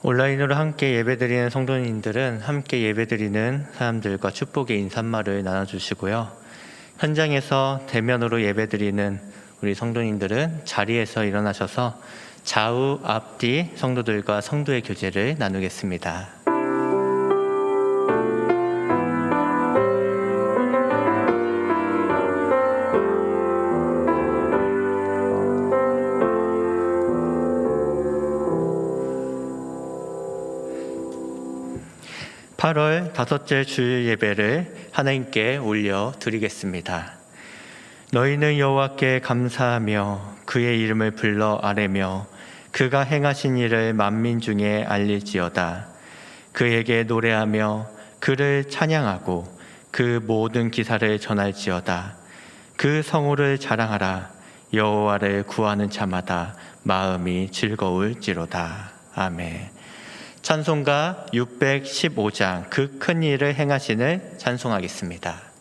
온라인으로 함께 예배드리는 성도님들은 함께 예배드리는 사람들과 축복의 인사말을 나눠주시고요. 현장에서 대면으로 예배드리는 우리 성도님들은 자리에서 일어나셔서 좌우 앞뒤 성도들과 성도의 교제를 나누겠습니다. (8월) 다섯째 주일 예배를 하나님께 올려드리겠습니다. 너희는 여호와께 감사하며 그의 이름을 불러 아뢰며 그가 행하신 일을 만민 중에 알릴지어다. 그에게 노래하며 그를 찬양하고 그 모든 기사를 전할지어다. 그 성호를 자랑하라. 여호와를 구하는 자마다 마음이 즐거울지로다. 아멘. 찬송가 615장 그 큰 일을 행하신을 찬송하겠습니다.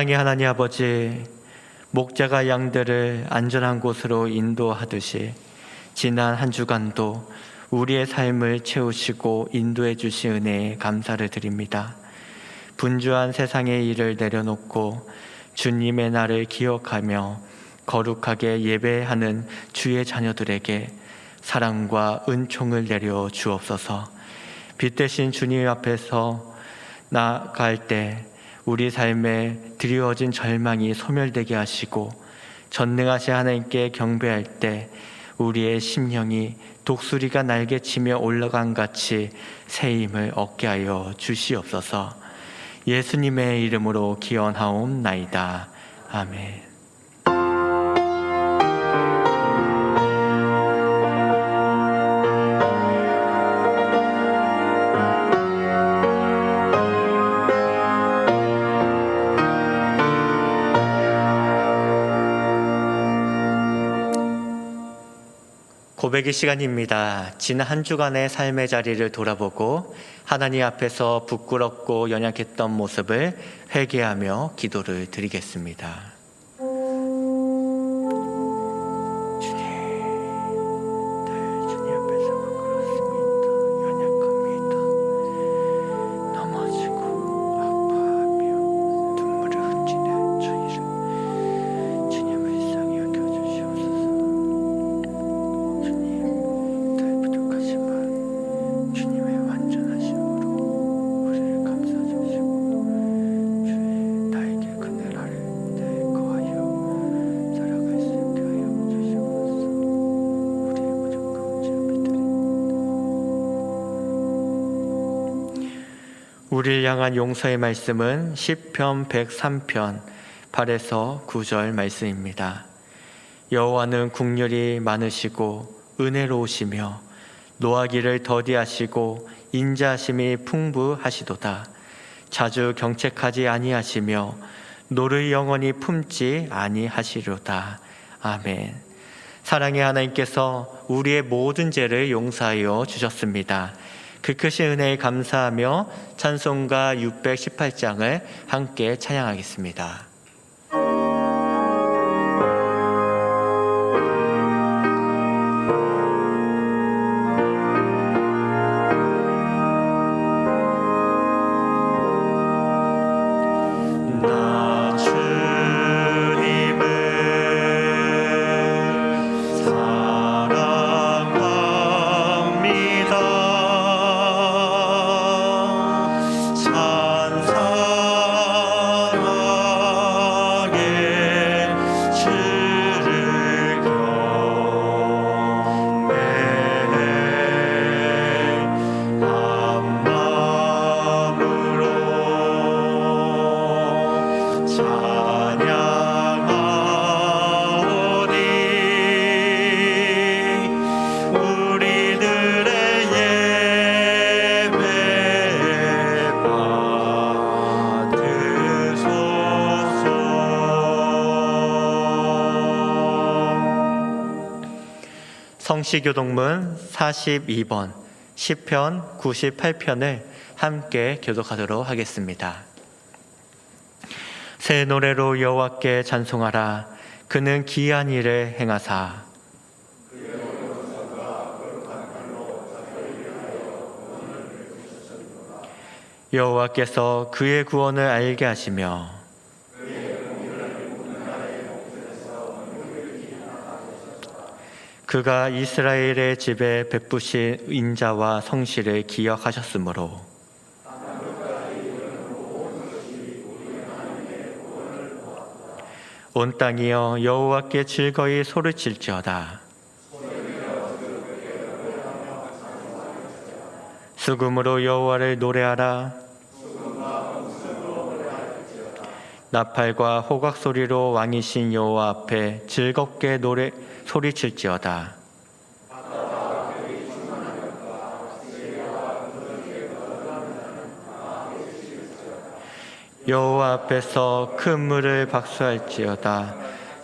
사랑의 하나님 아버지, 목자가 양들을 안전한 곳으로 인도하듯이 지난 한 주간도 우리의 삶을 채우시고 인도해 주신 은혜에 감사를 드립니다. 분주한 세상의 일을 내려놓고 주님의 날을 기억하며 거룩하게 예배하는 주의 자녀들에게 사랑과 은총을 내려 주옵소서. 빛 대신 주님 앞에서 나아갈 때 우리 삶에 드리워진 절망이 소멸되게 하시고 전능하신 하나님께 경배할 때 우리의 심령이 독수리가 날개치며 올라간 같이 새 힘을 얻게 하여 주시옵소서. 예수님의 이름으로 기원하옵나이다. 아멘. 고백의 시간입니다. 지난 한 주간의 삶의 자리를 돌아보고 하나님 앞에서 부끄럽고 연약했던 모습을 회개하며 기도를 드리겠습니다. 우리를 향한 용서의 말씀은 시편 103편 8에서 9절 말씀입니다. 여호와는 국률이 많으시고 은혜로우시며 노하기를 더디하시고 인자하심이 풍부하시도다. 자주 경책하지 아니하시며 노를 영원히 품지 아니하시려다. 아멘. 사랑의 하나님께서 우리의 모든 죄를 용서하여 주셨습니다. 그 크신 은혜에 감사하며 찬송가 618장을 함께 찬양하겠습니다. 성시교독문 42번, 시편 98편을 함께 교독하도록 하겠습니다. 새 노래로 여호와께 찬송하라. 그는 기이한 일을 행하사. 여호와께서 그의 구원을 알게 하시며 그가 이스라엘의 집에 베푸신 인자와 성실을 기억하셨으므로 온 땅이여 여호와께 즐거이 소리칠지어다. 수금으로 여호와를 노래하라. 나팔과 호각 소리로 왕이신 여호와 앞에 즐겁게 소리칠지어다. 여호와 앞에서 큰 물을 박수할지어다.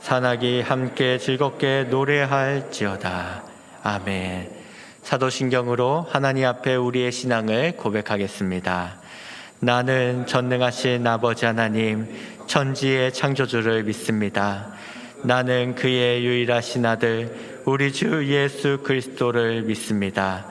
산악이 함께 즐겁게 노래할지어다. 아멘. 사도신경으로 하나님 앞에 우리의 신앙을 고백하겠습니다. 나는 전능하신 아버지 하나님, 천지의 창조주를 믿습니다. 나는 그의 유일하신 아들 우리 주 예수 그리스도를 믿습니다.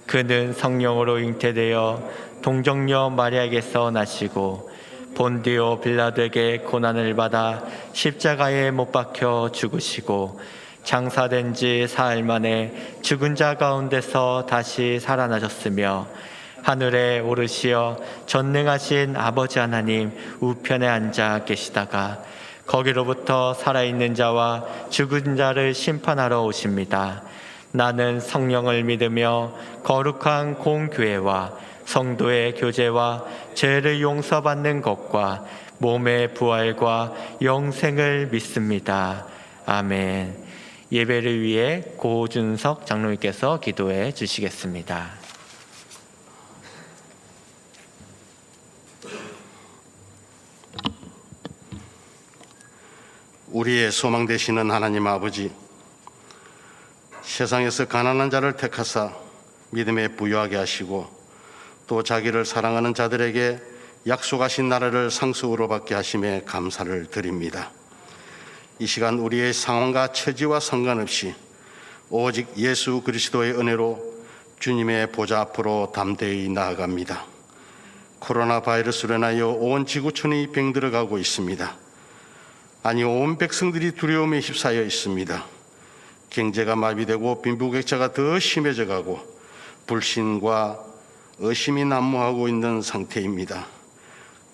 그는 성령으로 잉태되어 동정녀 마리아에게서 나시고 본디오 빌라도에게 고난을 받아 십자가에 못 박혀 죽으시고 장사된 지 사흘 만에 죽은 자 가운데서 다시 살아나셨으며 하늘에 오르시어 전능하신 아버지 하나님 우편에 앉아 계시다가 거기로부터 살아있는 자와 죽은 자를 심판하러 오십니다. 나는 성령을 믿으며 거룩한 공교회와 성도의 교제와 죄를 용서받는 것과 몸의 부활과 영생을 믿습니다. 아멘. 예배를 위해 고준석 장로님께서 기도해 주시겠습니다. 우리의 소망 되시는 하나님 아버지, 세상에서 가난한 자를 택하사 믿음에 부유하게 하시고 또 자기를 사랑하는 자들에게 약속하신 나라를 상속으로 받게 하심에 감사를 드립니다. 이 시간 우리의 상황과 처지와 상관없이 오직 예수 그리스도의 은혜로 주님의 보좌 앞으로 담대히 나아갑니다. 코로나 바이러스로 인하여 온 지구촌이 병들어가고 있습니다. 아니, 온 백성들이 두려움에 휩싸여 있습니다. 경제가 마비되고 빈부격차가 더 심해져 가고 불신과 의심이 난무하고 있는 상태입니다.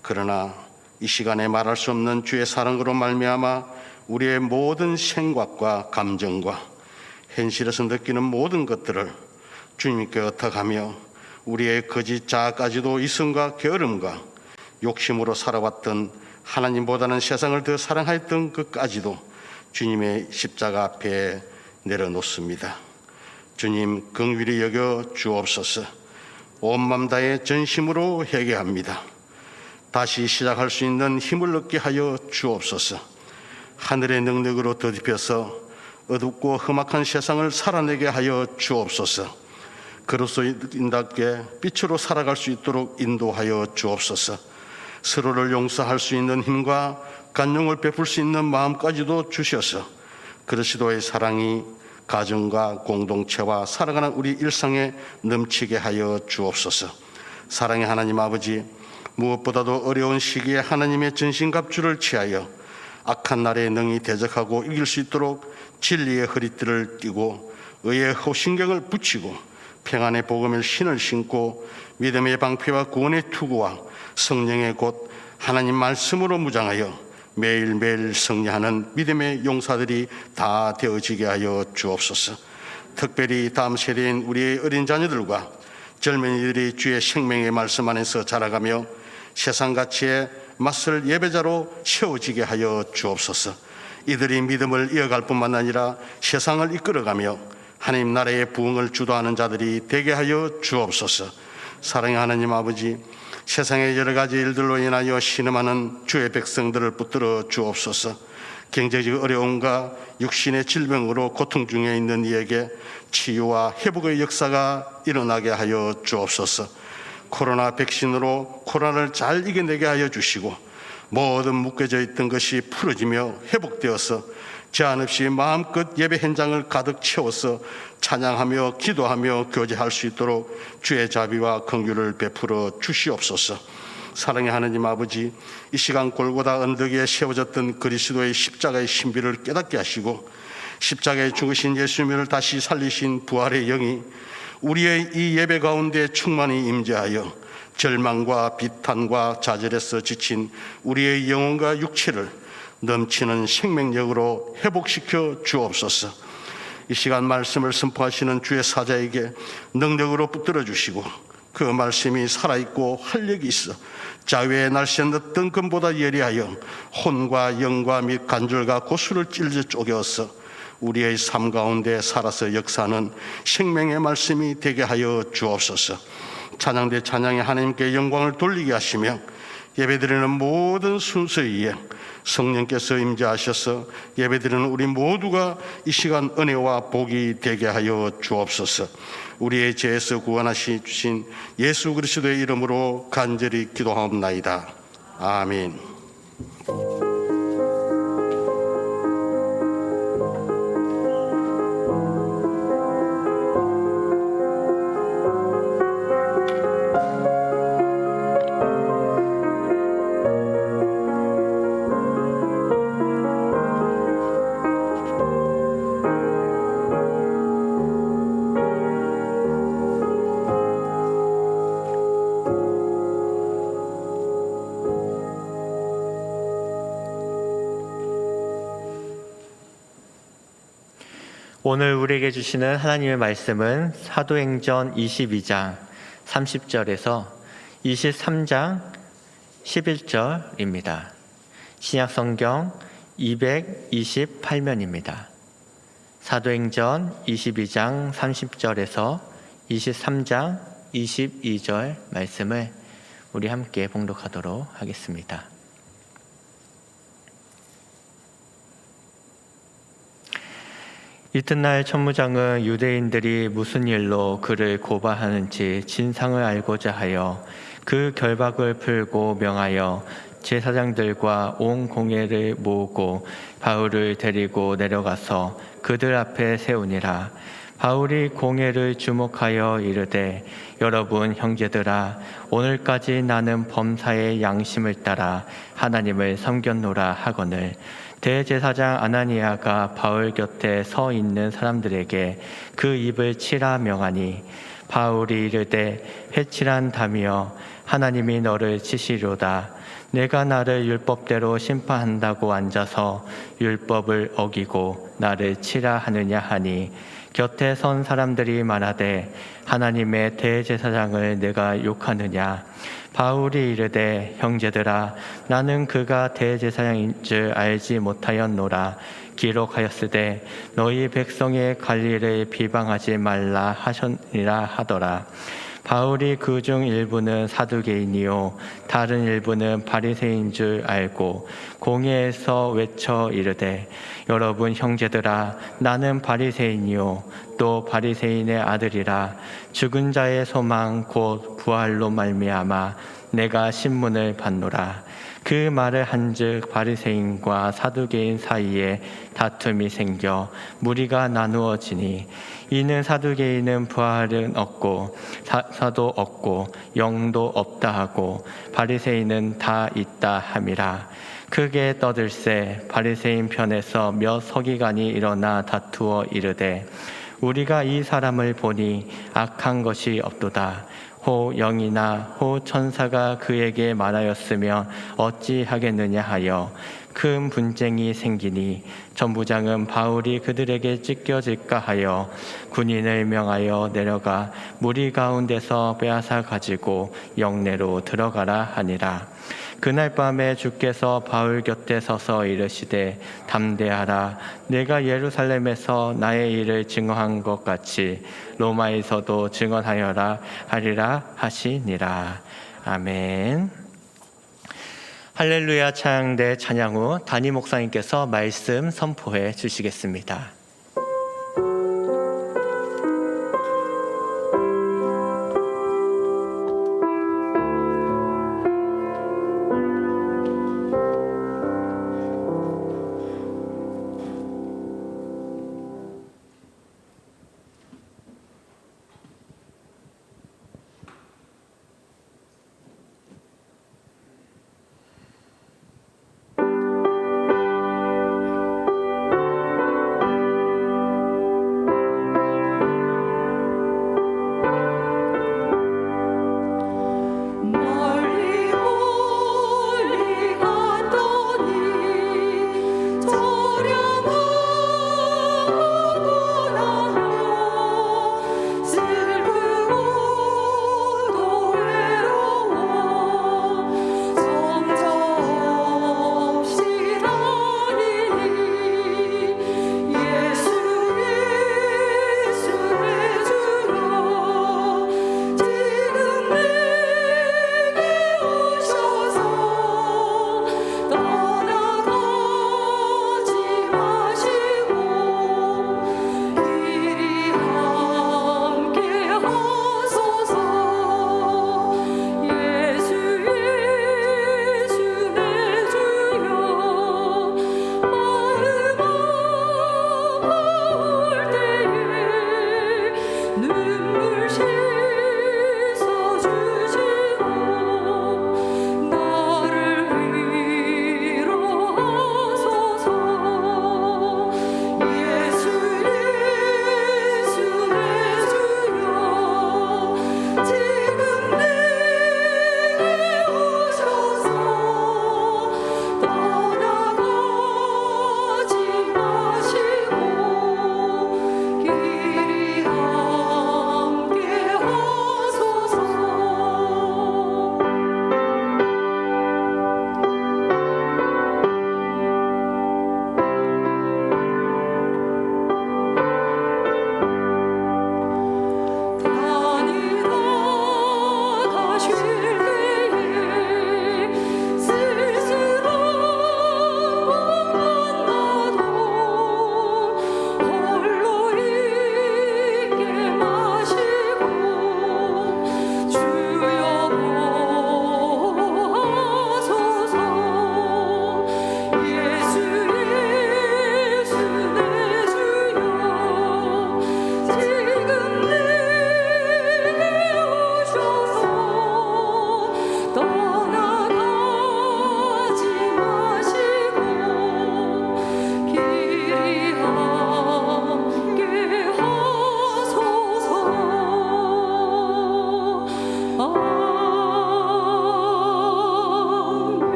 그러나 이 시간에 말할 수 없는 주의 사랑으로 말미암아 우리의 모든 생각과 감정과 현실에서 느끼는 모든 것들을 주님께 의탁하며 우리의 거짓 자아까지도 이성과 게으름과 욕심으로 살아왔던 하나님보다는 세상을 더 사랑하였던 것까지도 주님의 십자가 앞에 내려놓습니다. 주님, 긍휼히 여겨 주옵소서. 온 맘 다해 전심으로 회개합니다. 다시 시작할 수 있는 힘을 얻게 하여 주옵소서. 하늘의 능력으로 더딥혀서 어둡고 험악한 세상을 살아내게 하여 주옵소서. 그리스도인답게 빛으로 살아갈 수 있도록 인도하여 주옵소서. 서로를 용서할 수 있는 힘과 간용을 베풀 수 있는 마음까지도 주셔서 그리스도의 사랑이 가정과 공동체와 살아가는 우리 일상에 넘치게 하여 주옵소서. 사랑의 하나님 아버지, 무엇보다도 어려운 시기에 하나님의 전신갑주를 취하여 악한 날에 능히 대적하고 이길 수 있도록 진리의 허리띠를 띠고 의의 호신경을 붙이고 평안의 복음의 신을 신고 믿음의 방패와 구원의 투구와 성령의 곧 하나님 말씀으로 무장하여 매일매일 승리하는 믿음의 용사들이 다 되어지게 하여 주옵소서. 특별히 다음 세대인 우리의 어린 자녀들과 젊은이들이 주의 생명의 말씀 안에서 자라가며 세상 가치에 맞설 예배자로 세워지게 하여 주옵소서. 이들이 믿음을 이어갈 뿐만 아니라 세상을 이끌어가며 하나님 나라의 부흥을 주도하는 자들이 되게 하여 주옵소서. 사랑의 하나님 아버지, 세상의 여러 가지 일들로 인하여 신음하는 주의 백성들을 붙들어 주옵소서. 경제적 어려움과 육신의 질병으로 고통 중에 있는 이에게 치유와 회복의 역사가 일어나게 하여 주옵소서. 코로나 백신으로 코로나를 잘 이겨내게 하여 주시고 모든 묶여져 있던 것이 풀어지며 회복되어서 제한 없이 마음껏 예배 현장을 가득 채워서 찬양하며 기도하며 교제할 수 있도록 주의 자비와 긍휼을 베풀어 주시옵소서. 사랑의 하나님 아버지, 이 시간 골고다 언덕 위에 세워졌던 그리스도의 십자가의 신비를 깨닫게 하시고 십자가에 죽으신 예수님을 다시 살리신 부활의 영이 우리의 이 예배 가운데 충만히 임재하여 절망과 비탄과 좌절에서 지친 우리의 영혼과 육체를 넘치는 생명력으로 회복시켜 주옵소서. 이 시간 말씀을 선포하시는 주의 사자에게 능력으로 붙들어 주시고 그 말씀이 살아있고 활력이 있어 자외의 날씨에 어떤 금보다 예리하여 혼과 영과 및 관절과 고수를 찔러 쪼개어서 우리의 삶 가운데 살아서 역사하는 생명의 말씀이 되게 하여 주옵소서. 찬양대 찬양에 하나님께 영광을 돌리게 하시며 예배드리는 모든 순서 위에 성령께서 임재하셔서 예배드리는 우리 모두가 이 시간 은혜와 복이 되게 하여 주옵소서. 우리의 죄에서 구원하시 주신 예수 그리스도의 이름으로 간절히 기도하옵나이다. 아멘. 오늘 우리에게 주시는 하나님의 말씀은 사도행전 22장 30절에서 23장 11절입니다. 신약성경 228면입니다. 사도행전 22장 30절에서 23장 22절 말씀을 우리 함께 봉독하도록 하겠습니다. 이튿날 천부장은 유대인들이 무슨 일로 그를 고발하는지 진상을 알고자 하여 그 결박을 풀고 명하여 제사장들과 온 공회를 모으고 바울을 데리고 내려가서 그들 앞에 세우니라. 바울이 공회를 주목하여 이르되 여러분 형제들아, 오늘까지 나는 범사의 양심을 따라 하나님을 섬겼노라 하거늘 대제사장 아나니아가 바울 곁에 서 있는 사람들에게 그 입을 치라 명하니 바울이 이르되 회칠한 담이여, 하나님이 너를 치시려다. 내가 나를 율법대로 심판한다고 앉아서 율법을 어기고 나를 치라 하느냐 하니 곁에 선 사람들이 말하되 하나님의 대제사장을 내가 욕하느냐. 바울이 이르되 형제들아, 나는 그가 대제사장인 줄 알지 못하였노라. 기록하였으되 너희 백성의 관리를 비방하지 말라 하셨니라 하더라. 바울이 그중 일부는 사두개인이요 다른 일부는 바리새인 줄 알고 공회에서 외쳐 이르되 여러분 형제들아, 나는 바리새인이요 또 바리새인의 아들이라. 죽은 자의 소망 곧 부활로 말미암아 내가 신문을 받노라. 그 말을 한즉 바리새인과 사두개인 사이에 다툼이 생겨 무리가 나누어지니 이는 사두개인은 부활은 없고 사도 없고 영도 없다 하고 바리새인은 다 있다 함이라. 크게 떠들새 바리새인 편에서 몇 서기관이 일어나 다투어 이르되 우리가 이 사람을 보니 악한 것이 없도다. 호 영이나 호 천사가 그에게 말하였으면 어찌하겠느냐 하여 큰 분쟁이 생기니 천부장은 바울이 그들에게 찢겨질까 하여 군인을 명하여 내려가 무리 가운데서 빼앗아 가지고 영내로 들어가라 하니라. 그날 밤에 주께서 바울 곁에 서서 이르시되 담대하라. 내가 예루살렘에서 나의 일을 증언한 것 같이 로마에서도 증언하여라 하리라 하시니라. 아멘. 할렐루야 찬양대 찬양 후 담임 목사님께서 말씀 선포해 주시겠습니다.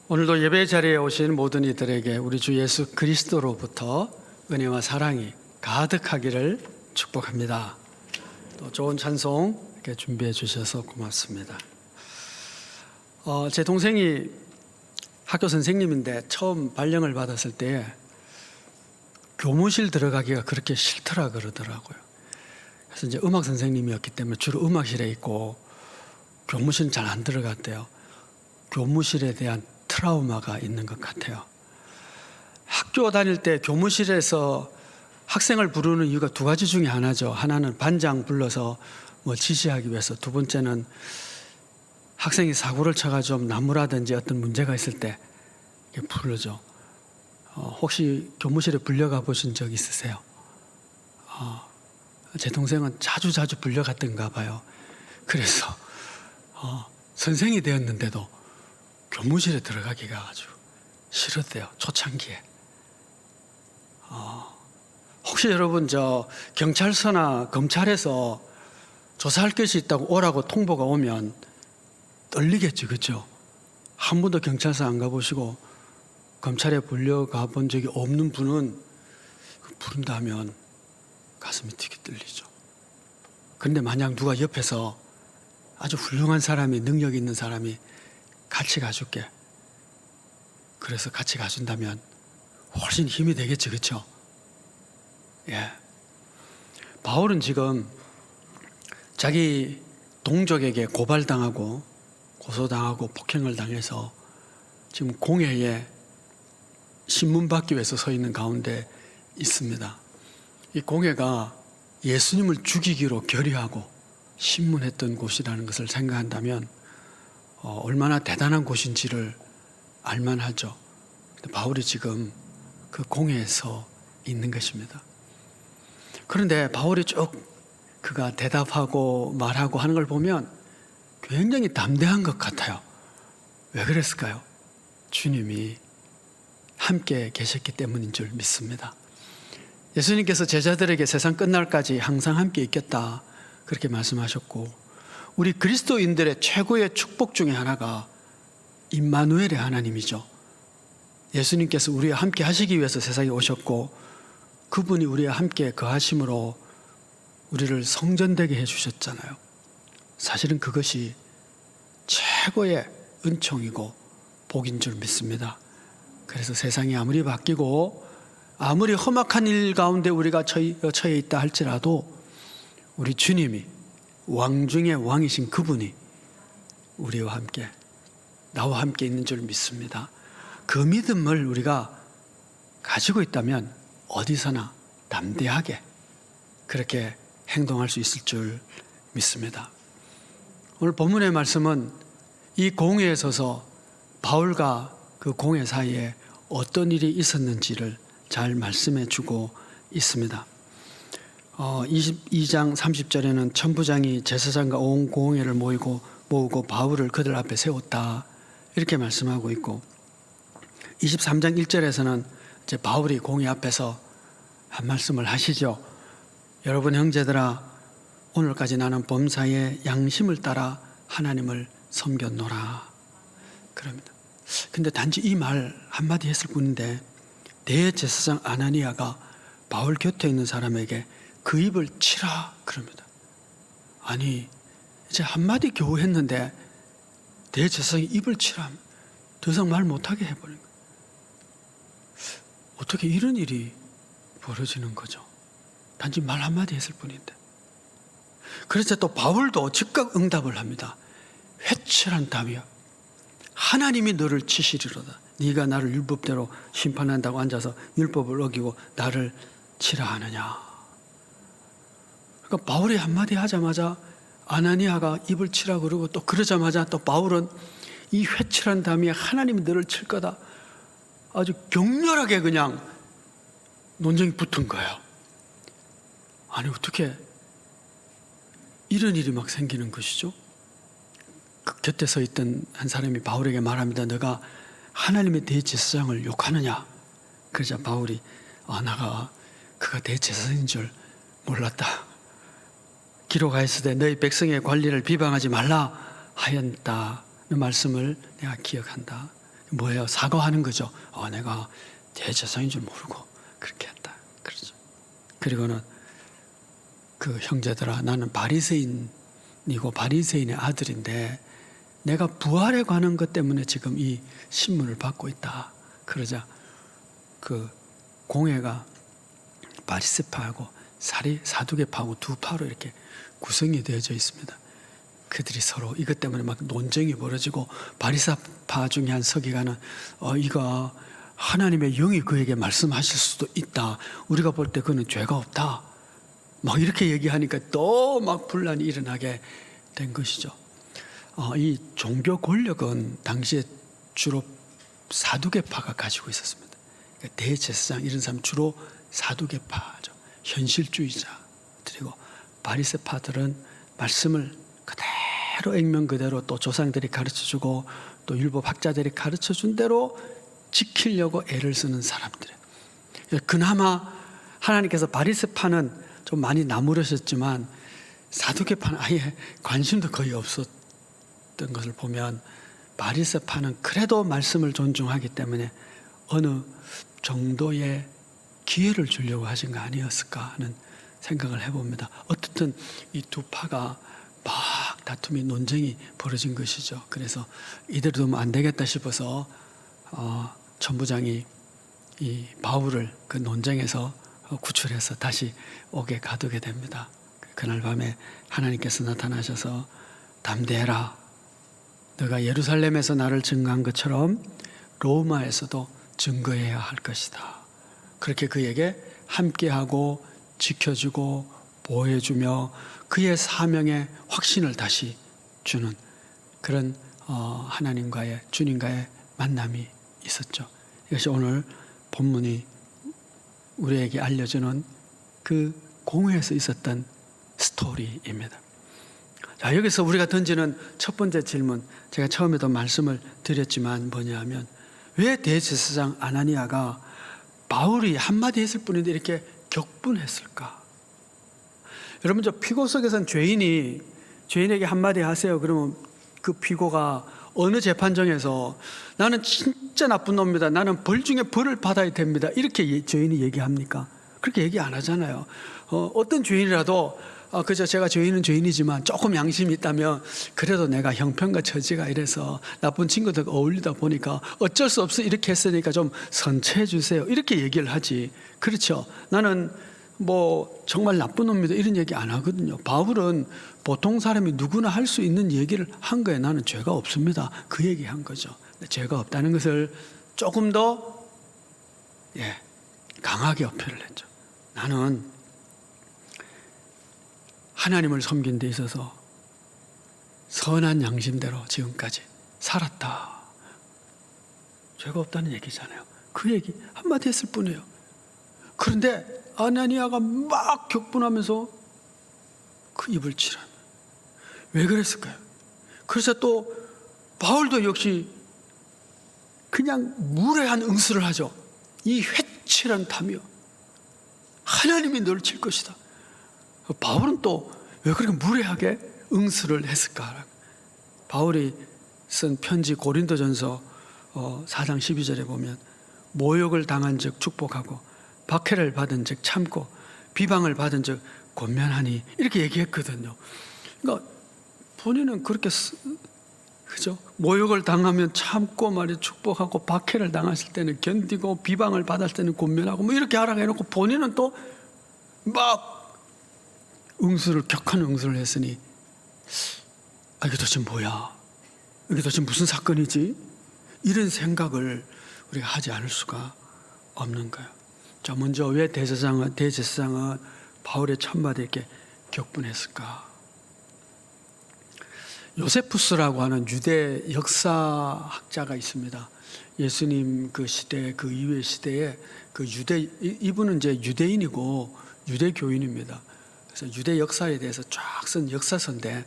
오늘도 예배 자리에 오신 모든 이들에게 우리 주 예수 그리스도로부터 은혜와 사랑이 가득하기를 축복합니다. 또 좋은 찬송 이렇게 준비해 주셔서 고맙습니다. 제 동생이 학교 선생님인데 처음 발령을 받았을 때 교무실 들어가기가 그렇게 싫더라 그러더라고요. 그래서 이제 음악 선생님이었기 때문에 주로 음악실에 있고 교무실 잘 안 들어갔대요. 교무실에 대한 트라우마가 있는 것 같아요. 학교 다닐 때 교무실에서 학생을 부르는 이유가 두 가지 중에 하나죠. 하나는 반장 불러서 뭐 지시하기 위해서, 두 번째는 학생이 사고를 쳐가 좀 나무라든지 어떤 문제가 있을 때 부르죠. 혹시 교무실에 불려가 보신 적 있으세요? 제 동생은 자주 불려갔던가 봐요. 그래서 선생이 되었는데도 교무실에 들어가기가 아주 싫었대요. 초창기에. 혹시 여러분 경찰서나 검찰에서 조사할 것이 있다고 오라고 통보가 오면 떨리겠죠, 그렇죠? 한 번도 경찰서 안 가보시고 검찰에 불려가 본 적이 없는 분은 부른다 하면 가슴이 되게 떨리죠. 그런데 만약 누가 옆에서 아주 훌륭한 사람이, 능력 있는 사람이 같이 가줄게, 그래서 같이 가준다면 훨씬 힘이 되겠죠, 그렇죠? 예. 바울은 지금 자기 동족에게 고발당하고 고소당하고 폭행을 당해서 지금 공회에 신문받기 위해서 서 있는 가운데 있습니다. 이 공회가 예수님을 죽이기로 결의하고 신문했던 곳이라는 것을 생각한다면 얼마나 대단한 곳인지를 알만하죠. 근데 바울이 지금 그 공회에서 있는 것입니다. 그런데 바울이 쭉 그가 대답하고 말하고 하는 걸 보면 굉장히 담대한 것 같아요. 왜 그랬을까요? 주님이 함께 계셨기 때문인 줄 믿습니다. 예수님께서 제자들에게 세상 끝날까지 항상 함께 있겠다 그렇게 말씀하셨고, 우리 그리스도인들의 최고의 축복 중에 하나가 임마누엘의 하나님이죠. 예수님께서 우리와 함께 하시기 위해서 세상에 오셨고, 그분이 우리와 함께 거하심으로 우리를 성전되게 해주셨잖아요. 사실은 그것이 최고의 은총이고 복인 줄 믿습니다. 그래서 세상이 아무리 바뀌고 아무리 험악한 일 가운데 우리가 처해 있다 할지라도 우리 주님이, 왕 중의 왕이신 그분이 우리와 함께, 나와 함께 있는 줄 믿습니다. 그 믿음을 우리가 가지고 있다면 어디서나 담대하게 그렇게 행동할 수 있을 줄 믿습니다. 오늘 본문의 말씀은 이 공회에 서서 바울과 그 공회 사이에 어떤 일이 있었는지를 잘 말씀해 주고 있습니다. 22장 30절에는 천부장이 제사장과 온 공회를 모으고 바울을 그들 앞에 세웠다 이렇게 말씀하고 있고, 23장 1절에서는 이제 바울이 공회 앞에서 한 말씀을 하시죠. 여러분 형제들아, 오늘까지 나는 범사의 양심을 따라 하나님을 섬겼노라 그럽니다. 근데 단지 이 말 한마디 했을 뿐인데 대제사장 아나니아가 바울 곁에 있는 사람에게 그 입을 치라 그럽니다. 아니, 이제 한마디 겨우 했는데 대제사장이 입을 치라, 더 이상 말 못하게 해버린 거예요. 어떻게 이런 일이 벌어지는 거죠? 단지 말 한마디 했을 뿐인데. 그래서 또 바울도 즉각 응답을 합니다. 회칠한 담이여, 하나님이 너를 치시리로다. 네가 나를 율법대로 심판한다고 앉아서 율법을 어기고 나를 치라 하느냐. 그러니까 바울이 한마디 하자마자 아나니아가 입을 치라 그러고, 또 그러자마자 또 바울은 이 회칠한 담이 하나님이 너를 칠 거다, 아주 격렬하게 그냥 논쟁이 붙은 거예요. 아니, 어떻게 이런 일이 막 생기는 것이죠? 그 곁에 서 있던 한 사람이 바울에게 말합니다. 너가 하나님의 대제사장을 욕하느냐? 그러자 바울이 나가 그가 대제사장인 줄 몰랐다. 기록하였으되 너희 백성의 관리를 비방하지 말라 하였다는 말씀을 내가 기억한다. 뭐예요? 사과하는 거죠. 내가 대제사장인 줄 모르고 그렇게 했다. 그렇죠. 그리고는 그 형제들아, 나는 바리새인이고 바리새인의 아들인데 내가 부활에 관한 것 때문에 지금 이 신문을 받고 있다. 그러자 그 공회가 바리새파하고 사두개파하고 두 파로 이렇게 구성이 되어져 있습니다. 그들이 서로 이것 때문에 막 논쟁이 벌어지고, 바리새파 중에 한 서기관은 이거 하나님의 영이 그에게 말씀하실 수도 있다. 우리가 볼 때 그는 죄가 없다. 막 이렇게 얘기하니까 또 막 분란이 일어나게 된 것이죠. 이 종교 권력은 당시에 주로 사두개파가 가지고 있었습니다. 그러니까 대제사장 이런 사람 주로 사두개파죠. 현실주의자들이고, 바리새파들은 말씀을 그대로 액면 그대로 또 조상들이 가르쳐주고 또 율법학자들이 가르쳐준 대로 지키려고 애를 쓰는 사람들이에요. 그나마 하나님께서 바리새파는 좀 많이 나무르셨지만 사두개파는 아예 관심도 거의 없었던 했던 것을 보면 바리새파는 그래도 말씀을 존중하기 때문에 어느 정도의 기회를 주려고 하신 거 아니었을까 하는 생각을 해봅니다. 어떻든 이 두 파가 막 다툼이 논쟁이 벌어진 것이죠. 그래서 이대로 두면 안 되겠다 싶어서 천부장이 이 바울을 그 논쟁에서 구출해서 다시 옥에 가두게 됩니다. 그날 밤에 하나님께서 나타나셔서 담대해라. 너가 예루살렘에서 나를 증거한 것처럼 로마에서도 증거해야 할 것이다. 그렇게 그에게 함께하고 지켜주고 보호해주며 그의 사명의 확신을 다시 주는 그런 하나님과의 주님과의 만남이 있었죠. 이것이 오늘 본문이 우리에게 알려주는 그 공회에서 있었던 스토리입니다. 자, 여기서 우리가 던지는 첫 번째 질문, 제가 처음에도 말씀을 드렸지만 뭐냐면 왜 대제사장 아나니아가 바울이 한마디 했을 뿐인데 이렇게 격분했을까? 여러분, 저 피고 속에선 죄인에게 한마디 하세요. 그러면 그 피고가 어느 재판정에서 나는 진짜 나쁜 놈입니다. 나는 벌 중에 벌을 받아야 됩니다. 이렇게 죄인이 얘기합니까? 그렇게 얘기 안 하잖아요. 어떤 죄인이라도 그저 제가 죄인은 죄인이지만 조금 양심이 있다면 그래도 내가 형편과 처지가 이래서 나쁜 친구들과 어울리다 보니까 어쩔 수 없어 이렇게 했으니까 좀 선처해 주세요. 이렇게 얘기를 하지. 그렇죠. 나는 뭐 정말 나쁜 놈입니다. 이런 얘기 안 하거든요. 바울은 보통 사람이 누구나 할 수 있는 얘기를 한 거예요. 나는 죄가 없습니다. 그 얘기 한 거죠. 죄가 없다는 것을 조금 더 강하게 어필을 했죠. 나는 하나님을 섬긴 데 있어서 선한 양심대로 지금까지 살았다. 죄가 없다는 얘기잖아요. 그 얘기 한마디 했을 뿐이에요. 그런데 아나니아가 막 격분하면서 그 입을 치라며. 왜 그랬을까요? 그래서 또 바울도 역시 그냥 무례한 응수를 하죠. 이 회칠한 탐이요. 하나님이 너를 칠 것이다. 바울은 또 왜 그렇게 무례하게 응수를 했을까? 바울이 쓴 편지 고린도전서 4장 12절에 보면 모욕을 당한 즉 축복하고 박해를 받은 즉 참고 비방을 받은 즉 권면하니 이렇게 얘기했거든요. 그러니까 본인은 그렇게 그죠? 모욕을 당하면 참고 말이 축복하고 박해를 당했을 때는 견디고 비방을 받을 때는 권면하고 뭐 이렇게 하라고 해놓고 본인은 또 막 격한 응수를 했으니 이게 도대체 뭐야? 이게 도대체 무슨 사건이지? 이런 생각을 우리가 하지 않을 수가 없는 거예요. 자, 먼저 왜 대제사장은 바울의 첫마디에 이렇게 격분했을까? 요세푸스라고 하는 유대 역사학자가 있습니다. 예수님 그 시대, 그 이후의 시대에 그 이분은 이제 유대인이고 유대교인입니다. 그래서 유대 역사에 대해서 쫙 쓴 역사서인데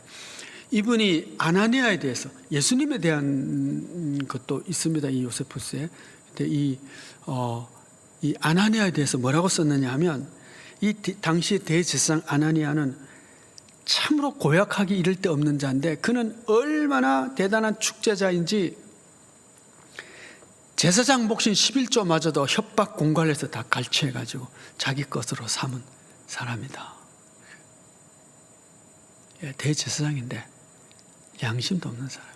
이분이 아나니아에 대해서 예수님에 대한 것도 있습니다. 이 요세푸스에. 근데 이 아나니아에 대해서 뭐라고 썼느냐 하면 이 당시 대제사장 아나니아는 참으로 고약하기 이를 데 없는 자인데 그는 얼마나 대단한 축제자인지 제사장 목신 11조마저도 협박 공갈해서 다 갈취해가지고 자기 것으로 삼은 사람이다. 대제사장인데 양심도 없는 사람,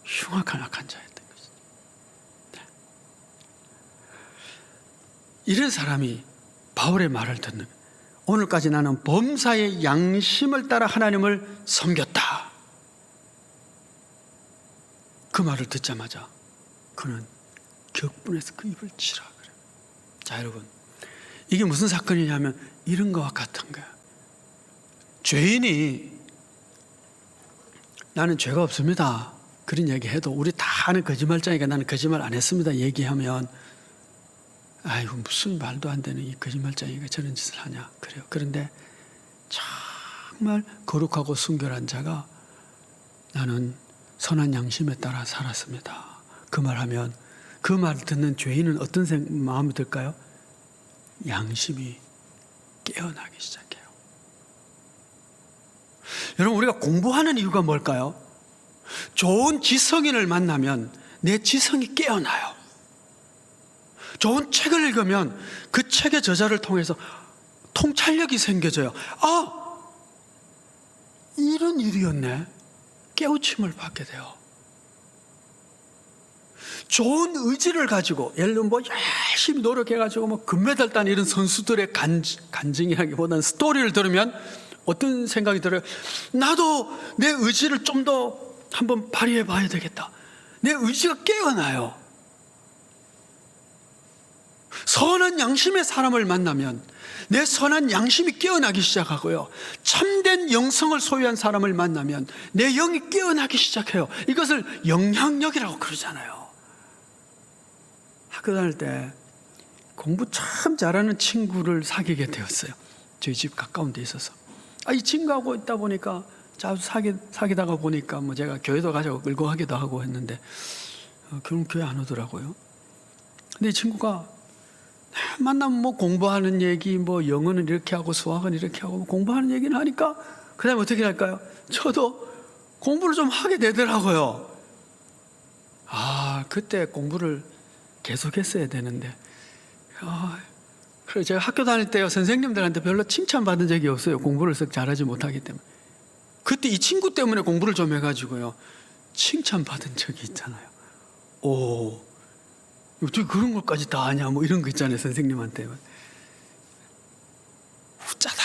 흉악한 악한 자였던 것이죠. 이런 사람이 바울의 말을 듣는, 오늘까지 나는 범사의 양심을 따라 하나님을 섬겼다. 그 말을 듣자마자 그는 격분해서 그 입을 치라 그래요. 자, 여러분, 이게 무슨 사건이냐면 이런 것과 같은 거야. 죄인이 나는 죄가 없습니다. 그런 얘기해도 우리 다 아는 거짓말장이니까 나는 거짓말 안 했습니다. 얘기하면 아이고 무슨 말도 안 되는 이 거짓말장이가 저런 짓을 하냐 그래요. 그런데 정말 거룩하고 순결한 자가 나는 선한 양심에 따라 살았습니다. 그 말하면 그 말을 듣는 죄인은 어떤 마음이 들까요? 양심이 깨어나기 시작해요. 여러분, 우리가 공부하는 이유가 뭘까요? 좋은 지성인을 만나면 내 지성이 깨어나요. 좋은 책을 읽으면 그 책의 저자를 통해서 통찰력이 생겨져요. 아, 이런 일이었네. 깨우침을 받게 돼요. 좋은 의지를 가지고, 예를 들면 뭐 열심히 노력해가지고 뭐 금메달 딴 이런 선수들의 간증이라기보다는 스토리를 들으면 어떤 생각이 들어요? 나도 내 의지를 좀 더 한번 발휘해 봐야 되겠다. 내 의지가 깨어나요. 선한 양심의 사람을 만나면 내 선한 양심이 깨어나기 시작하고요. 참된 영성을 소유한 사람을 만나면 내 영이 깨어나기 시작해요. 이것을 영향력이라고 그러잖아요. 학교 다닐 때 공부 참 잘하는 친구를 사귀게 되었어요. 저희 집 가까운 데 있어서. 이 친구하고 있다 보니까 자주 사귀다가 보니까 뭐 제가 교회도 가자고 끌고 가기도 하고 했는데 결국 교회 안 오더라고요. 근데 이 친구가 만나면 뭐 공부하는 얘기, 뭐 영어는 이렇게 하고 수학은 이렇게 하고 공부하는 얘기는 하니까 그 다음에 어떻게 할까요? 저도 공부를 좀 하게 되더라고요. 그때 공부를 계속했어야 되는데 그래 제가 학교 다닐 때 선생님들한테 별로 칭찬받은 적이 없어요. 공부를 썩 잘하지 못하기 때문에. 그때 이 친구 때문에 공부를 좀 해가지고요 칭찬받은 적이 있잖아요. 어떻게 그런 것까지 다 아냐 뭐 이런 거 있잖아요. 선생님한테 후짜다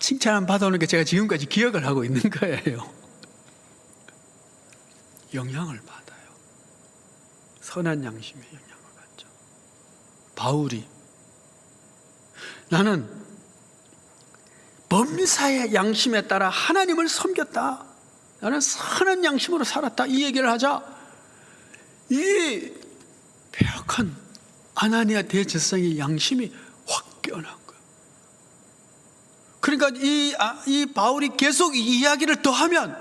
칭찬 받아오는 게 제가 지금까지 기억을 하고 있는 거예요. 영향을 받아요. 선한 양심의 영향을 받죠. 바울이 나는 범사의 양심에 따라 하나님을 섬겼다. 나는 선한 양심으로 살았다. 이 얘기를 하자 이 폐역한 아나니아 대제사장의 양심이 확 깨어난 거예요. 그러니까 이 바울이 계속 이 이야기를 더하면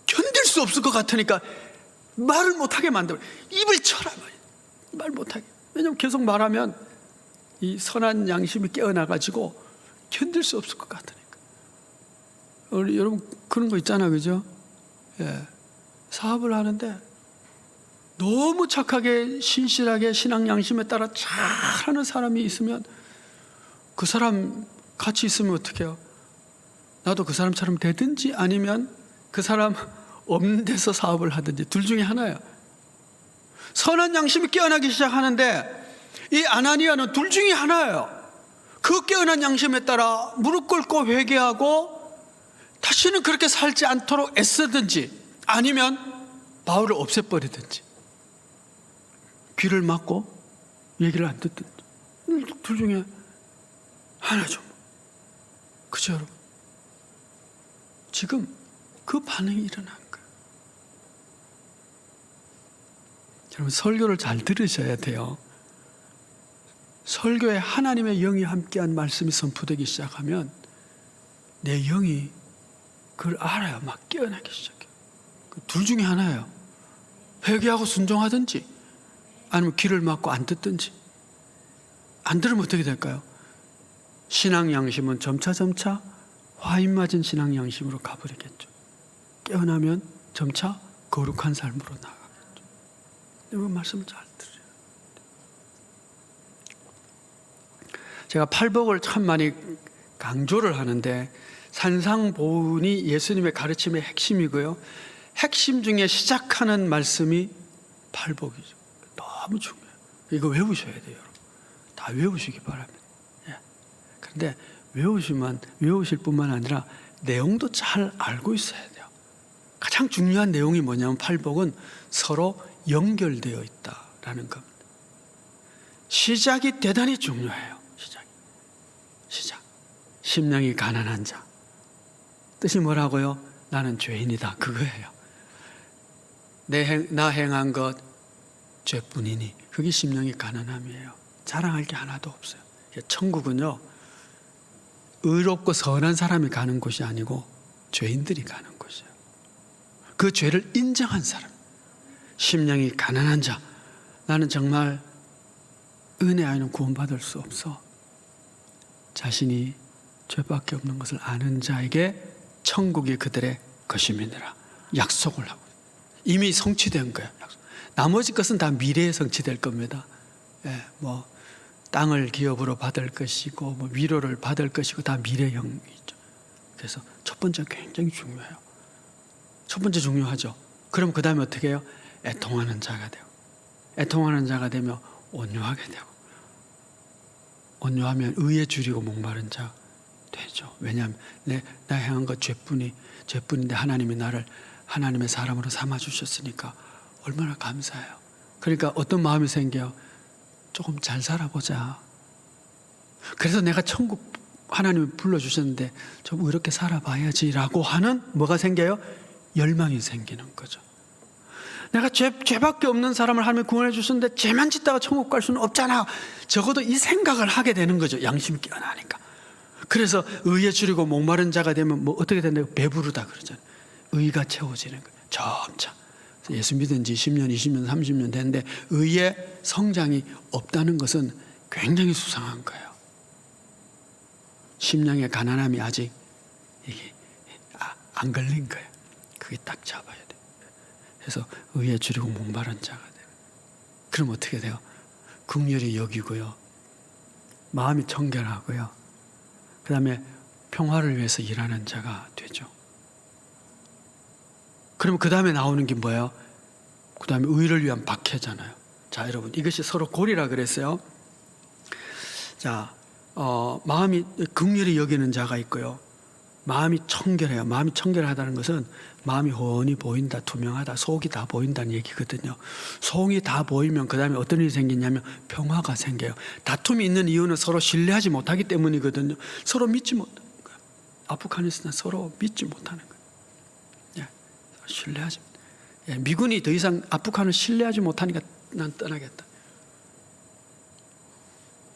견딜 수 없을 것 같으니까 말을 못하게 만들어. 입을 쳐라. 말 못하게. 왜냐하면 계속 말하면 이 선한 양심이 깨어나가지고 견딜 수 없을 것 같으니까. 여러분 그런 거 있잖아, 그죠? 예. 사업을 하는데 너무 착하게 신실하게 신앙 양심에 따라 잘하는 사람이 있으면 그 사람 같이 있으면 어떻게 해요? 나도 그 사람처럼 되든지 아니면 그 사람 없는 데서 사업을 하든지 둘 중에 하나예요. 선한 양심이 깨어나기 시작하는데 이 아나니아는 둘 중에 하나예요. 그 깨어난 양심에 따라 무릎 꿇고 회개하고 다시는 그렇게 살지 않도록 애쓰든지 아니면 바울을 없애버리든지 귀를 막고 얘기를 안 듣든지 둘 중에 하나죠. 그죠 여러분? 지금 그 반응이 일어난 거예요. 여러분 설교를 잘 들으셔야 돼요. 설교에 하나님의 영이 함께한 말씀이 선포되기 시작하면 내 영이 그걸 알아요. 막 깨어나기 시작해요. 둘 중에 하나예요. 회개하고 순종하든지 아니면 귀를 막고 안 듣든지. 안 들으면 어떻게 될까요? 신앙 양심은 점차 화인 맞은 신앙 양심으로 가버리겠죠. 깨어나면 점차 거룩한 삶으로 나가겠죠. 여러분 말씀을 잘 들으세요. 제가 팔복을 참 많이 강조를 하는데 산상보훈이 예수님의 가르침의 핵심이고요. 핵심 중에 시작하는 말씀이 팔복이죠. 너무 중요해요. 이거 외우셔야 돼요. 여러분. 다 외우시기 바랍니다. 예. 그런데 외우실 뿐만 아니라 내용도 잘 알고 있어야 돼요. 가장 중요한 내용이 뭐냐면 팔복은 서로 연결되어 있다라는 겁니다. 시작이 대단히 중요해요. 시작. 심령이 가난한 자. 뜻이 뭐라고요? 나는 죄인이다. 그거예요. 나 행한 것 죄뿐이니. 그게 심령이 가난함이에요. 자랑할 게 하나도 없어요. 천국은요 의롭고 선한 사람이 가는 곳이 아니고 죄인들이 가는 곳이에요. 그 죄를 인정한 사람. 심령이 가난한 자. 나는 정말 은혜 아니면 구원받을 수 없어. 자신이 죄밖에 없는 것을 아는 자에게 천국이 그들의 것임이니라 약속을 하고 이미 성취된 거예요. 나머지 것은 다 미래에 성취될 겁니다. 예, 뭐 땅을 기업으로 받을 것이고 뭐 위로를 받을 것이고 다 미래형이죠. 그래서 첫 번째 굉장히 중요해요. 첫 번째 중요하죠. 그럼 그 다음에 어떻게 해요? 애통하는 자가 되고, 애통하는 자가 되면 온유하게 되고, 온유하면 의에 줄이고 목마른 자 되죠. 왜냐하면 나 행한 것 죄뿐인데 하나님이 나를 하나님의 사람으로 삼아 주셨으니까 얼마나 감사해요. 그러니까 어떤 마음이 생겨요? 조금 잘 살아보자. 그래서 내가 천국 하나님이 불러주셨는데 좀 이렇게 살아봐야지라고 하는 뭐가 생겨요? 열망이 생기는 거죠. 내가 죄밖에 없는 사람을 하나님이 구원해 주셨는데 죄만 짓다가 천국 갈 수는 없잖아. 적어도 이 생각을 하게 되는 거죠. 양심이 깨어나니까. 그래서 의에 줄이고 목마른 자가 되면 뭐 어떻게 된다고? 배부르다 그러잖아요. 의가 채워지는 거예요. 점차. 예수 믿은 지 10년, 20년, 30년 됐는데 의의 성장이 없다는 것은 굉장히 수상한 거예요. 심령의 가난함이 아직 이게 안 걸린 거예요. 그게 딱 잡아야 돼요. 그래서 의에 줄이고 목마른 자가 돼요. 그럼 어떻게 돼요? 긍휼히 여기고요. 마음이 청결하고요. 그 다음에 평화를 위해서 일하는 자가 되죠. 그럼 그 다음에 나오는 게 뭐예요? 그 다음에 의를 위한 박해잖아요. 자, 여러분, 이것이 서로 골이라 그랬어요. 자, 마음이 긍휼히 여기는 자가 있고요. 마음이 청결해요. 마음이 청결하다는 것은 마음이 훤히 보인다, 투명하다, 속이 다 보인다는 얘기거든요. 속이 다 보이면 그 다음에 어떤 일이 생기냐면 평화가 생겨요. 다툼이 있는 이유는 서로 신뢰하지 못하기 때문이거든요. 서로 믿지 못하는 거예요. 아프가니스탄 서로 믿지 못하는 거예요. 예, 신뢰하지 못해요. 예, 미군이 더 이상 아프간을 신뢰하지 못하니까 난 떠나겠다.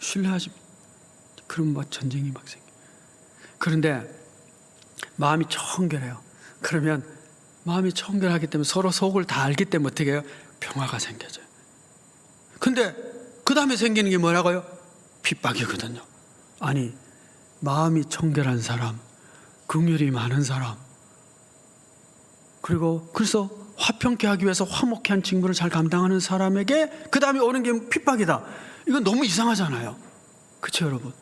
신뢰하지 못해요. 그럼 뭐 전쟁이 막 생겨요. 그런데 마음이 청결해요. 그러면 마음이 청결하기 때문에 서로 속을 다 알기 때문에 어떻게 해요? 평화가 생겨져요. 근데 그 다음에 생기는 게 뭐라고요? 핍박이거든요. 아니, 마음이 청결한 사람, 긍휼이 많은 사람, 그리고 그래서 화평케 하기 위해서 화목케 한 직무를 잘 감당하는 사람에게 그 다음에 오는 게 핍박이다. 이건 너무 이상하잖아요. 그렇죠, 여러분?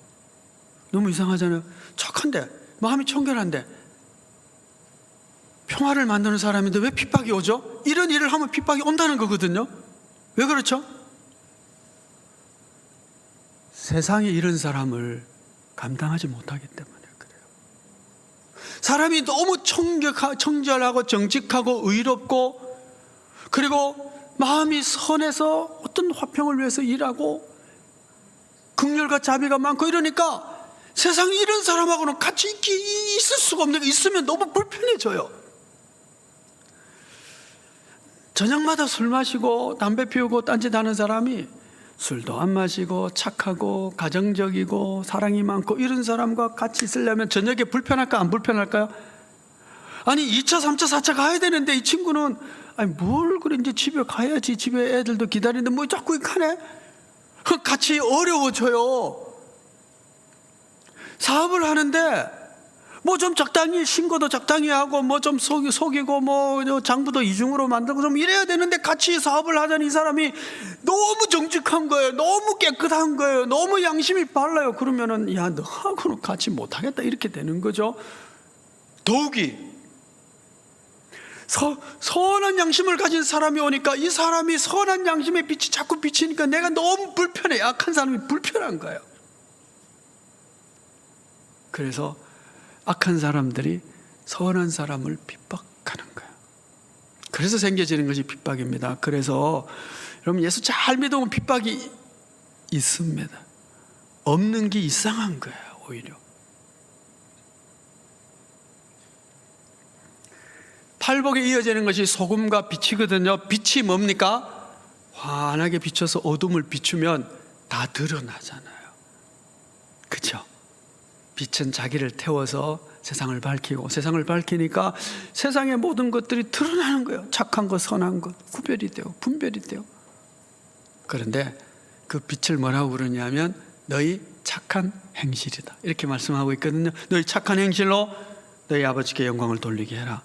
너무 이상하잖아요. 착한데, 마음이 청결한데 평화를 만드는 사람인데 왜 핍박이 오죠? 이런 일을 하면 핍박이 온다는 거거든요. 왜 그렇죠? 세상에 이런 사람을 감당하지 못하기 때문에 그래요. 사람이 너무 청결하고 정직하고 의롭고 그리고 마음이 선해서 어떤 화평을 위해서 일하고 긍휼과 자비가 많고 이러니까 세상에 이런 사람하고는 같이 있을 수가 없는 게 있으면 너무 불편해져요. 저녁마다 술 마시고 담배 피우고 딴짓하는 사람이 술도 안 마시고 착하고 가정적이고 사랑이 많고 이런 사람과 같이 있으려면 저녁에 불편할까 안 불편할까요? 아니 2차 3차 4차 가야 되는데 이 친구는 아니 뭘 그래 이제 집에 가야지 집에 애들도 기다리는데 뭐 자꾸 가네? 같이 어려워져요. 사업을 하는데 뭐 좀 적당히 신고도 적당히 하고 뭐 좀 속이고 뭐 장부도 이중으로 만들고 좀 이래야 되는데 같이 사업을 하자니 이 사람이 너무 정직한 거예요. 너무 깨끗한 거예요. 너무 양심이 발라요. 그러면은 야 너하고는 같이 못하겠다 이렇게 되는 거죠. 더욱이 선한 양심을 가진 사람이 오니까 이 사람이 선한 양심의 빛이 자꾸 비치니까 내가 너무 불편해. 약한 사람이 불편한 거예요. 그래서 악한 사람들이 선한 사람을 핍박하는 거예요. 그래서 생겨지는 것이 핍박입니다. 그래서 여러분 예수 잘 믿으면 핍박이 있습니다. 없는 게 이상한 거예요. 오히려 팔복에 이어지는 것이 소금과 빛이거든요. 빛이 뭡니까? 환하게 비춰서 어둠을 비추면 다 드러나잖아요. 그렇죠? 빛은 자기를 태워서 세상을 밝히고 세상을 밝히니까 세상의 모든 것들이 드러나는 거예요. 착한 것, 선한 것, 구별이 되고 분별이 돼요. 그런데 그 빛을 뭐라고 부르냐면 너희 착한 행실이다. 이렇게 말씀하고 있거든요. 너희 착한 행실로 너희 아버지께 영광을 돌리게 해라.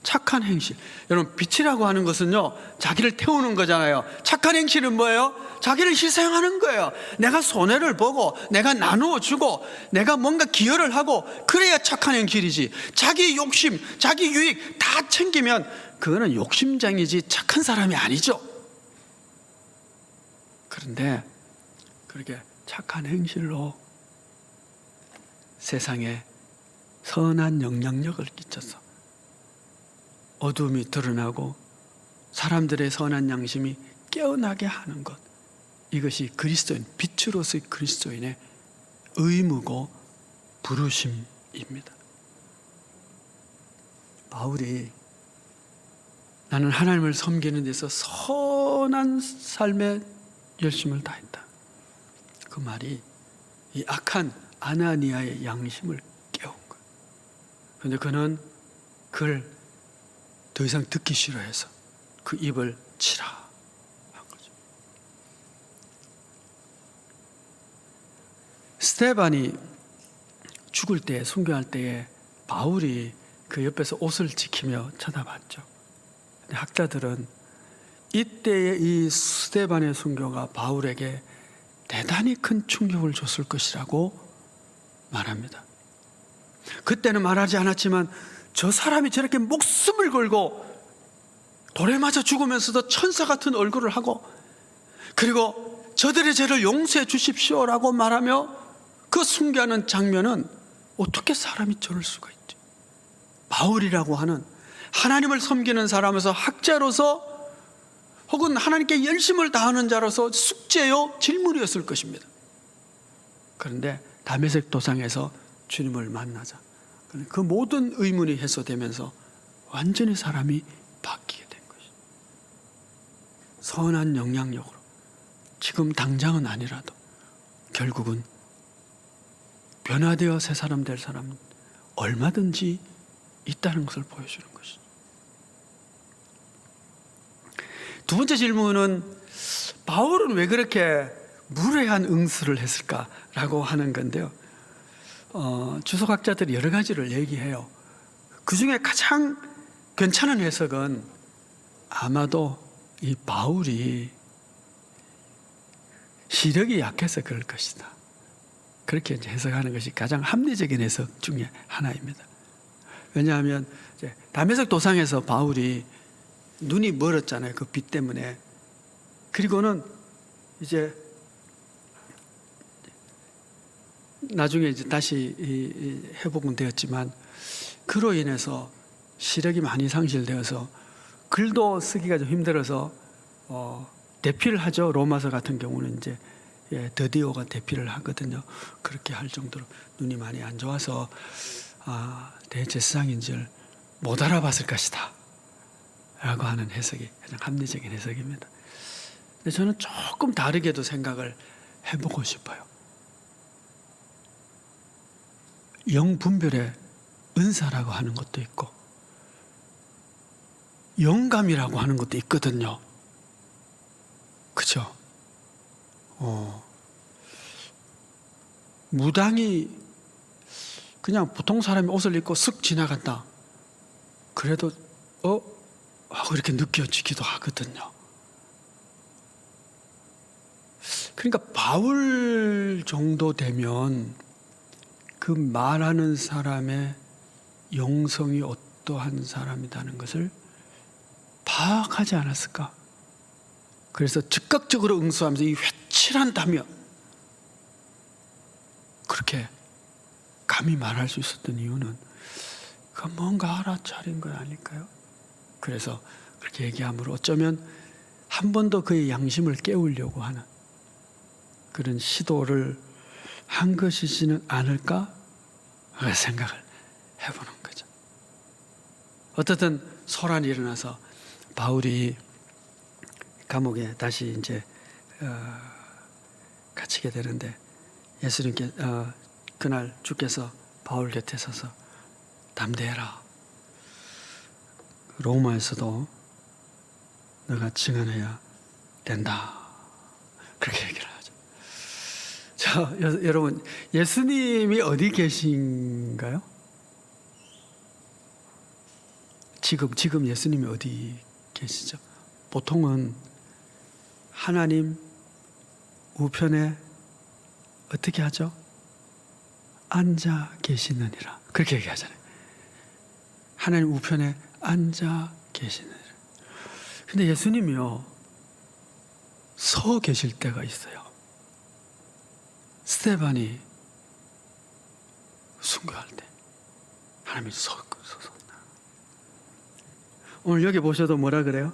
착한 행실. 여러분, 빛이라고 하는 것은요, 자기를 태우는 거잖아요. 착한 행실은 뭐예요? 자기를 희생하는 거예요. 내가 손해를 보고, 내가 나누어 주고, 내가 뭔가 기여를 하고, 그래야 착한 행실이지. 자기 욕심, 자기 유익 다 챙기면 그거는 욕심쟁이지 착한 사람이 아니죠. 그런데 그렇게 착한 행실로 세상에 선한 영향력을 끼쳐서 어둠이 드러나고 사람들의 선한 양심이 깨어나게 하는 것, 이것이 그리스도인, 빛으로서의 그리스도인의 의무고 부르심입니다. 바울이 나는 하나님을 섬기는 데서 선한 삶에 열심을 다했다, 그 말이 이 악한 아나니아의 양심을 깨운 거예요. 그런데 그는 그걸 더 이상 듣기 싫어해서 그 입을 치라 한 거죠. 스데반이 죽을 때, 순교할 때에 바울이 그 옆에서 옷을 지키며 쳐다봤죠. 근데 학자들은 이때의 이 스데반의 순교가 바울에게 대단히 큰 충격을 줬을 것이라고 말합니다. 그때는 말하지 않았지만 저 사람이 저렇게 목숨을 걸고 돌에 맞아 죽으면서도 천사 같은 얼굴을 하고, 그리고 저들의 죄를 용서해 주십시오라고 말하며 그 순교하는 장면은 어떻게 사람이 저럴 수가 있지? 바울이라고 하는 하나님을 섬기는 사람에서 학자로서 혹은 하나님께 열심을 다하는 자로서 숙제요 질문이었을 것입니다. 그런데 다메섹 도상에서 주님을 만나자 그 모든 의문이 해소되면서 완전히 사람이 바뀌게 된 것이죠. 선한 영향력으로 지금 당장은 아니라도 결국은 변화되어 새 사람 될 사람은 얼마든지 있다는 것을 보여주는 것이죠. 두 번째 질문은 바울은 왜 그렇게 무례한 응수를 했을까라고 하는 건데요. 주석학자들이 여러 가지를 얘기해요. 그 중에 가장 괜찮은 해석은 아마도 이 바울이 시력이 약해서 그럴 것이다, 그렇게 이제 해석하는 것이 가장 합리적인 해석 중에 하나입니다. 왜냐하면 이제 다메섹 도상에서 바울이 눈이 멀었잖아요, 그 빛 때문에. 그리고는 이제 나중에 이제 다시 회복은 되었지만 그로 인해서 시력이 많이 상실되어서 글도 쓰기가 좀 힘들어서 대피를 하죠. 로마서 같은 경우는 이제 드디오가 대피를 하거든요. 그렇게 할 정도로 눈이 많이 안 좋아서 대제사장인 줄 못 알아봤을 것이다 라고 하는 해석이 가장 합리적인 해석입니다. 근데 저는 조금 다르게도 생각을 해보고 싶어요. 영분별의 은사라고 하는 것도 있고 영감이라고 하는 것도 있거든요. 그죠? 무당이 그냥 보통 사람이 옷을 입고 쓱 지나간다, 그래도 하고 이렇게 느껴지기도 하거든요. 그러니까 바울 정도 되면 그 말하는 사람의 영성이 어떠한 사람이라는 것을 파악하지 않았을까? 그래서 즉각적으로 응수하면서 이 회칠한다며 그렇게 감히 말할 수 있었던 이유는 그 뭔가 알아차린 거 아닐까요? 그래서 그렇게 얘기함으로 어쩌면 한 번 더 그의 양심을 깨우려고 하는 그런 시도를 한 것이지는 않을까 생각을 해보는 거죠. 어떻든 소란이 일어나서 바울이 감옥에 다시 이제 갇히게 되는데 예수님께 그날 주께서 바울 곁에 서서 담대해라, 로마에서도 너가 증언해야 된다, 그렇게 얘기를 하죠. 자, 여러분, 예수님이 어디 계신가요? 지금 예수님이 어디 계시죠? 보통은 하나님 우편에 어떻게 하죠? 앉아 계시느니라. 그렇게 얘기하잖아요. 하나님 우편에 앉아 계시느니라. 근데 예수님이요, 서 계실 때가 있어요. 스데반이 순교할 때 하나님이 서서. 오늘 여기 보셔도 뭐라 그래요?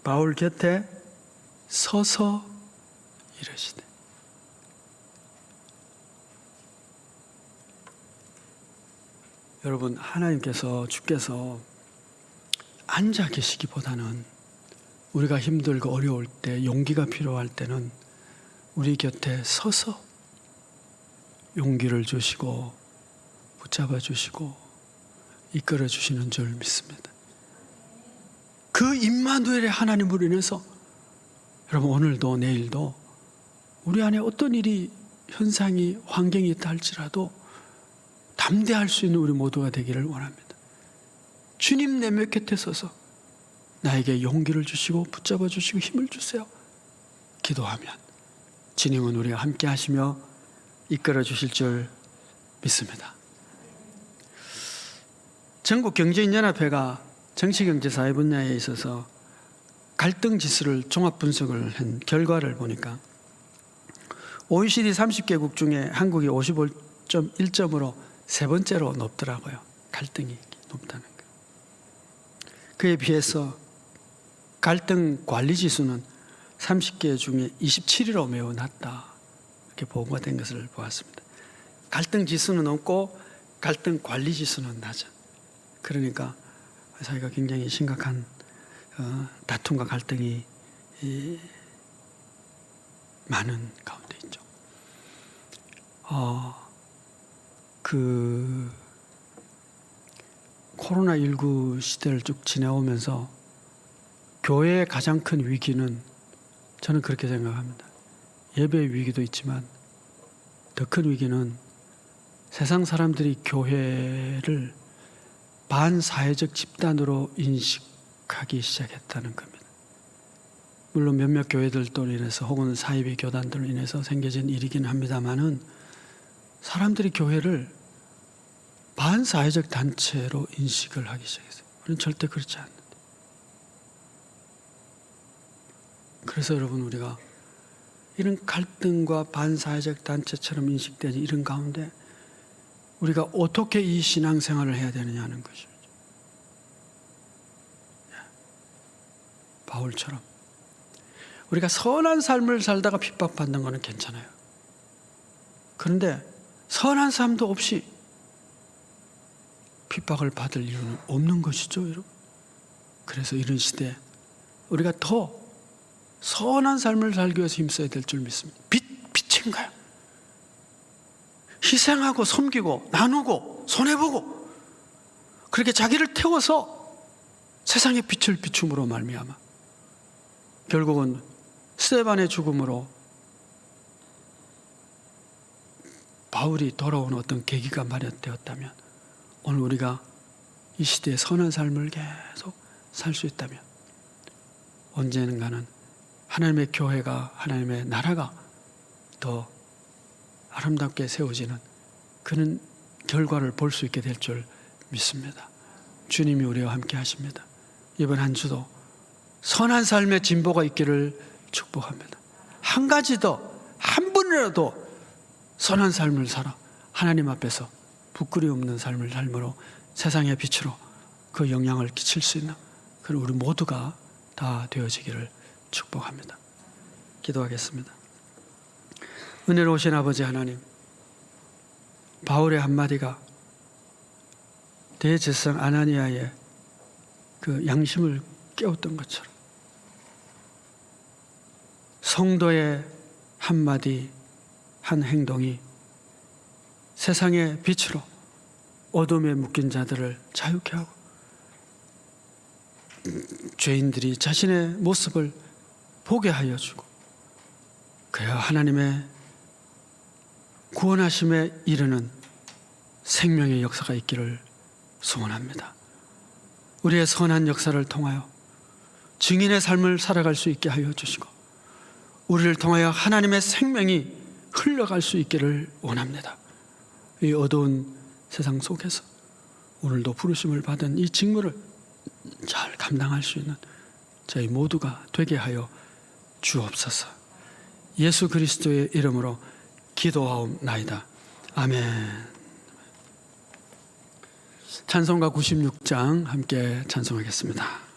바울 곁에 서서 이르시되. 여러분, 하나님께서, 주께서 앉아 계시기보다는 우리가 힘들고 어려울 때, 용기가 필요할 때는 우리 곁에 서서 용기를 주시고 붙잡아 주시고 이끌어 주시는 줄 믿습니다. 그 임마누엘의 하나님으로 인해서 여러분, 오늘도 내일도 우리 안에 어떤 일이, 현상이, 환경이 있다 할지라도 담대할 수 있는 우리 모두가 되기를 원합니다. 주님, 내 몇 곁에 서서 나에게 용기를 주시고 붙잡아 주시고 힘을 주세요. 기도하면 주님은 우리와 함께 하시며 이끌어 주실 줄 믿습니다. 전국경제인연합회가 정치경제사회 분야에 있어서 갈등 지수를 종합 분석을 한 결과를 보니까 OECD 30개국 중에 한국이 55.1점으로 세 번째로 높더라고요. 갈등이 높다는 거. 그에 비해서 갈등 관리 지수는 30개 중에 27위로 매우 낮다, 이렇게 보고가 된 것을 보았습니다. 갈등 지수는 높고 갈등 관리 지수는 낮아. 그러니까 사회가 굉장히 심각한 다툼과 갈등이 많은 가운데 있죠. 그 코로나19 시대를 쭉 지내오면서 교회의 가장 큰 위기는, 저는 그렇게 생각합니다. 예배의 위기도 있지만 더 큰 위기는 세상 사람들이 교회를 반사회적 집단으로 인식하기 시작했다는 겁니다. 물론 몇몇 교회들도 인해서 혹은 사이비 교단들로 인해서 생겨진 일이긴 합니다만은 사람들이 교회를 반사회적 단체로 인식을 하기 시작했어요. 우리는 절대 그렇지 않는데. 그래서 여러분, 우리가 이런 갈등과 반사회적 단체처럼 인식되는 이런 가운데 우리가 어떻게 이 신앙생활을 해야 되느냐는 것이죠. 바울처럼 우리가 선한 삶을 살다가 핍박받는 것은 괜찮아요. 그런데 선한 삶도 없이 핍박을 받을 이유는 없는 것이죠, 여러분. 그래서 이런 시대에 우리가 더 선한 삶을 살기 위해서 힘써야 될 줄 믿습니다. 빛인가요? 희생하고 섬기고 나누고 손해보고 그렇게 자기를 태워서 세상의 빛을 비춤으로 말미암아 결국은 스데반의 죽음으로 바울이 돌아오는 어떤 계기가 마련되었다면, 오늘 우리가 이 시대에 선한 삶을 계속 살 수 있다면 언젠가는 하나님의 교회가, 하나님의 나라가 더 아름답게 세워지는 그런 결과를 볼 수 있게 될 줄 믿습니다. 주님이 우리와 함께 하십니다. 이번 한 주도 선한 삶의 진보가 있기를 축복합니다. 한 가지 더, 한 분이라도 선한 삶을 살아 하나님 앞에서 부끄러움 없는 삶을 삶으로 세상의 빛으로 그 영향을 끼칠 수 있는 그런 우리 모두가 다 되어지기를 축복합니다. 기도하겠습니다. 은혜로우신 아버지 하나님, 바울의 한마디가 대제사장 아나니아의 그 양심을 깨웠던 것처럼 성도의 한마디, 한 행동이 세상의 빛으로 어둠에 묶인 자들을 자유케 하고 죄인들이 자신의 모습을 보게 하여 주고 그래야 하나님의 구원하심에 이르는 생명의 역사가 있기를 소원합니다. 우리의 선한 역사를 통하여 증인의 삶을 살아갈 수 있게 하여 주시고 우리를 통하여 하나님의 생명이 흘러갈 수 있기를 원합니다. 이 어두운 세상 속에서 오늘도 부르심을 받은 이 직무를 잘 감당할 수 있는 저희 모두가 되게 하여 주옵소서. 예수 그리스도의 이름으로 기도하옵나이다. 아멘. 찬송가 96장 함께 찬송하겠습니다.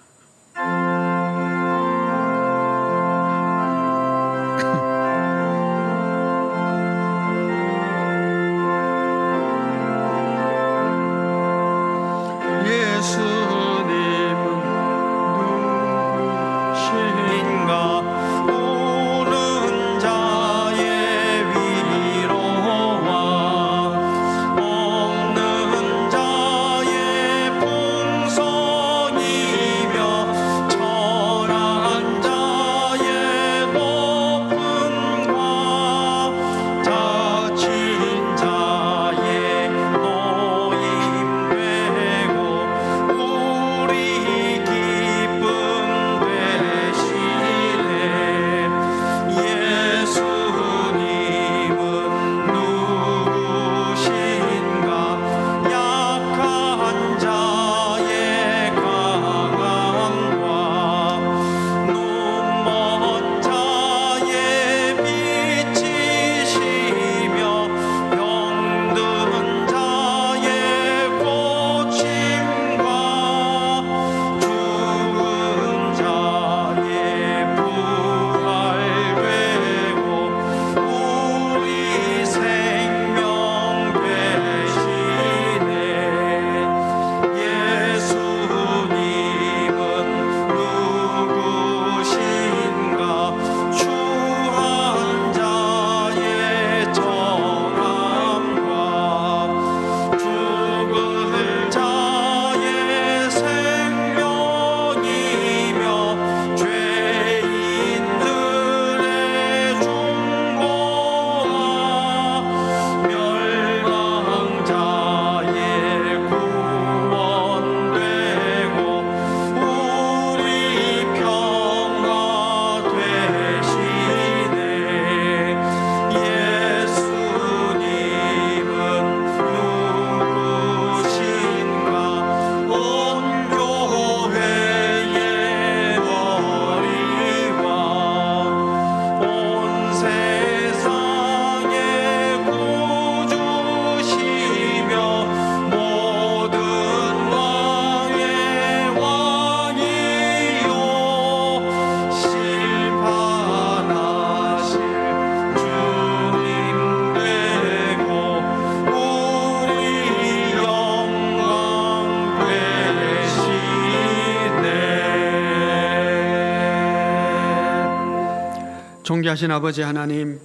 존귀하신 아버지 하나님,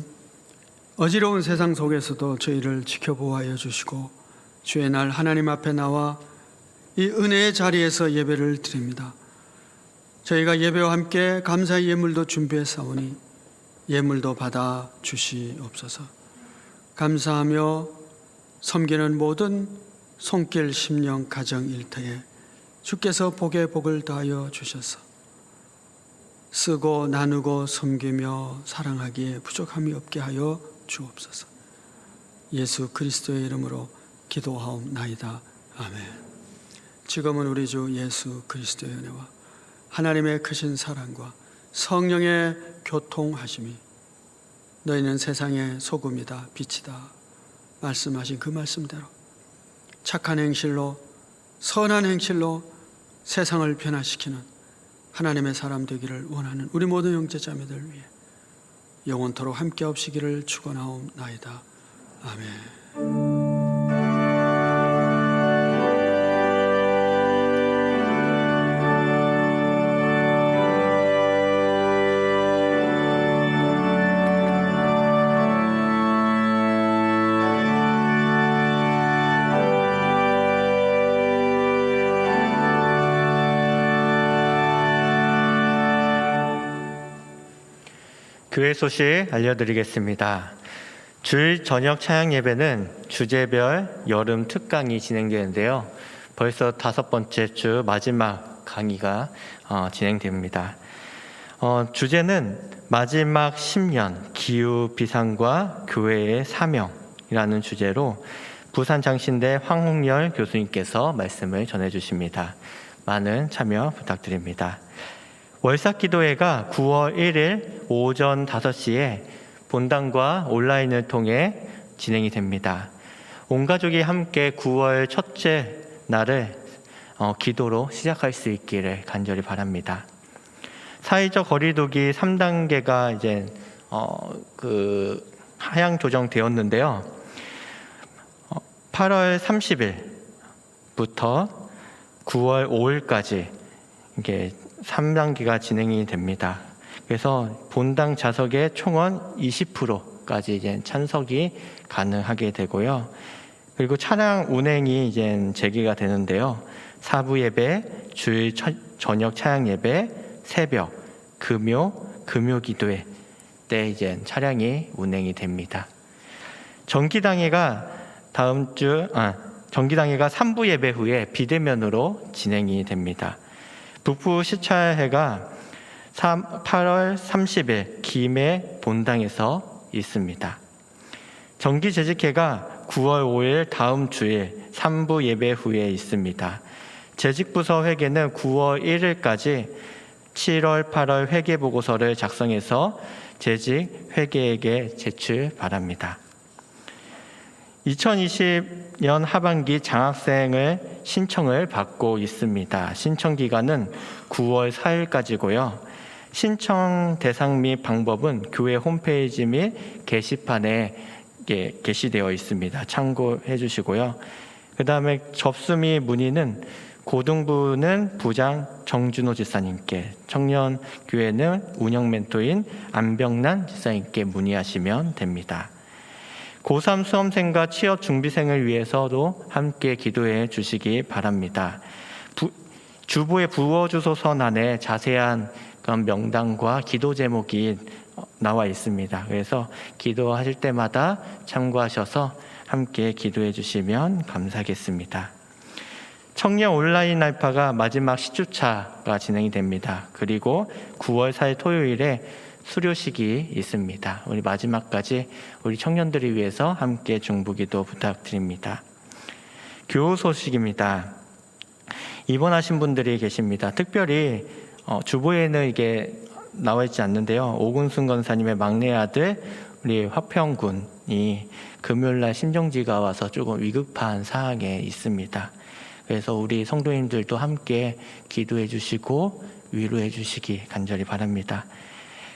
어지러운 세상 속에서도 저희를 지켜보아여 주시고 주의 날 하나님 앞에 나와 이 은혜의 자리에서 예배를 드립니다. 저희가 예배와 함께 감사의 예물도 준비했사오니 예물도 받아 주시옵소서. 감사하며 섬기는 모든 손길 심령 가정 일터에 주께서 복에 복을 더하여 주셔서 쓰고 나누고 섬기며 사랑하기에 부족함이 없게 하여 주옵소서. 예수 그리스도의 이름으로 기도하옵나이다. 아멘. 지금은 우리 주 예수 그리스도의 은혜와 하나님의 크신 사랑과 성령의 교통하심이 너희는 세상의 소금이다 빛이다 말씀하신 그 말씀대로 착한 행실로 선한 행실로 세상을 변화시키는 하나님의 사람 되기를 원하는 우리 모든 형제자매들 위해 영원토록 함께 없시기를 축원하옵나이다. 아멘. 교회 소식 알려드리겠습니다. 주일 저녁 찬양 예배는 주제별 여름 특강이 진행되는데요. 벌써 5번째 주 마지막 강의가 진행됩니다. 주제는 마지막 10년 기후 비상과 교회의 사명이라는 주제로 부산 장신대 황홍열 교수님께서 말씀을 전해주십니다. 많은 참여 부탁드립니다. 월삭기도회가 9월 1일 오전 5시에 본당과 온라인을 통해 진행이 됩니다. 온 가족이 함께 9월 첫째 날을 기도로 시작할 수 있기를 간절히 바랍니다. 사회적 거리두기 3단계가 이제 하향 조정되었는데요. 8월 30일부터 9월 5일까지 이게 3단계가 진행이 됩니다. 그래서 본당 좌석의 총원 20%까지 이제 찬석이 가능하게 되고요. 그리고 차량 운행이 이제 재개가 되는데요. 사부 예배, 주일 저녁 차양 예배, 새벽, 금요 기도회 때 이제 차량이 운행이 됩니다. 정기당회가 정기당회가 3부 예배 후에 비대면으로 진행이 됩니다. 북부 시찰회가 8월 30일 김해 본당에서 있습니다. 정기 재직회가 9월 5일 다음 주일 3부 예배 후에 있습니다. 재직부서 회계는 9월 1일까지 7월, 8월 회계 보고서를 작성해서 재직 회계에게 제출 바랍니다. 2020년 하반기 장학생을 신청을 받고 있습니다. 신청 기간은 9월 4일까지고요. 신청 대상 및 방법은 교회 홈페이지 및 게시판에 게시되어 있습니다. 참고해 주시고요. 그 다음에 접수 및 문의는 고등부는 부장 정준호 지사님께, 청년교회는 운영 멘토인 안병란 지사님께 문의하시면 됩니다. 고3 수험생과 취업 준비생을 위해서도 함께 기도해 주시기 바랍니다. 주보의 부어주소선 안에 자세한 그런 명단과 기도 제목이 나와 있습니다. 그래서 기도하실 때마다 참고하셔서 함께 기도해 주시면 감사하겠습니다. 청년 온라인 알파가 마지막 10주차가 진행이 됩니다. 그리고 9월 4일 토요일에 수료식이 있습니다. 우리 마지막까지 우리 청년들을 위해서 함께 중보기도 부탁드립니다. 교우 소식입니다. 입원하신 분들이 계십니다. 특별히 주보에는 이게 나와 있지 않는데요. 오근순 권사님의 막내 아들 우리 화평군이 금요일날 심정지가 와서 조금 위급한 상황에 있습니다. 그래서 우리 성도님들도 함께 기도해 주시고 위로해 주시기 간절히 바랍니다.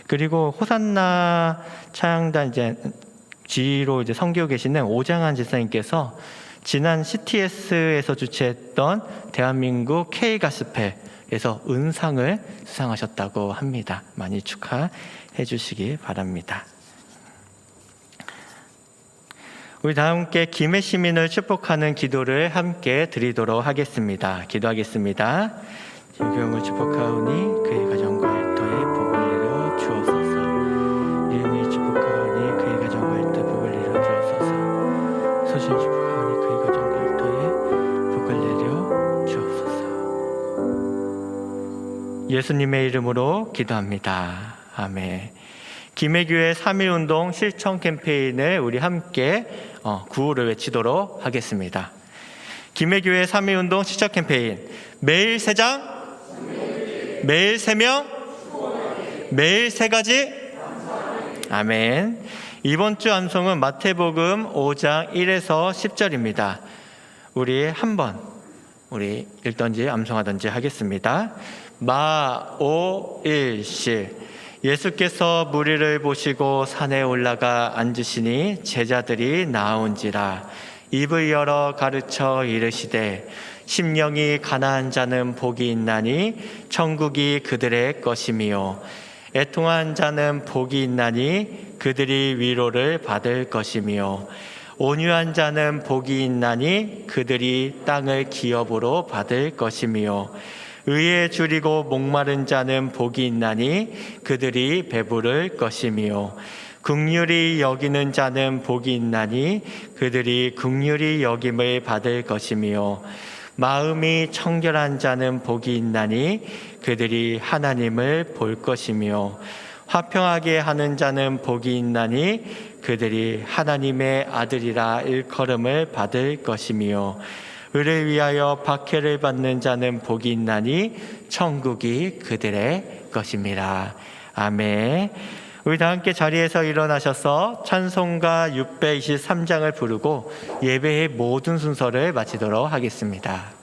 그리고 호산나 차양단 지휘로 섬기고 계시는 오장한 지사님께서 지난 CTS에서 주최했던 대한민국 K가스펠에서 은상을 수상하셨다고 합니다. 많이 축하해 주시기 바랍니다. 우리 다 함께 김해 시민을 축복하는 기도를 함께 드리도록 하겠습니다. 기도하겠습니다. 김경을 축복하오니 그의 가정과 일터에 복을 내려 주옵소서. 이름이 축복하오니 그의 가정과 일터에 복을 내려 주옵소서. 소신 축복하오니 그의 가정과 일터에 복을 내려 주옵소서. 예수님의 이름으로 기도합니다. 아멘. 김해교회 3.1운동 실천 캠페인을 우리 함께 구호를 외치도록 하겠습니다. 김해교회 3.1운동 실천 캠페인, 매일 3장, 매일 3명, 매일 3가지. 아멘. 이번 주 암송은 마태복음 5장 1에서 10절입니다. 우리 한번 우리 읽던지 암송하던지 하겠습니다. 마오일실. 예수께서 무리를 보시고 산에 올라가 앉으시니 제자들이 나온지라. 입을 열어 가르쳐 이르시되 심령이 가난한 자는 복이 있나니 천국이 그들의 것이미요 애통한 자는 복이 있나니 그들이 위로를 받을 것이미요 온유한 자는 복이 있나니 그들이 땅을 기업으로 받을 것이미요 의에 줄이고 목마른 자는 복이 있나니 그들이 배부를 것이미요 긍휼히 여기는 자는 복이 있나니 그들이 긍휼히 여김을 받을 것이미요 마음이 청결한 자는 복이 있나니 그들이 하나님을 볼 것이며 화평하게 하는 자는 복이 있나니 그들이 하나님의 아들이라 일컬음을 받을 것이며 의를 위하여 박해를 받는 자는 복이 있나니 천국이 그들의 것입니다. 아멘. 우리 다 함께 자리에서 일어나셔서 찬송가 623장을 부르고 예배의 모든 순서를 마치도록 하겠습니다.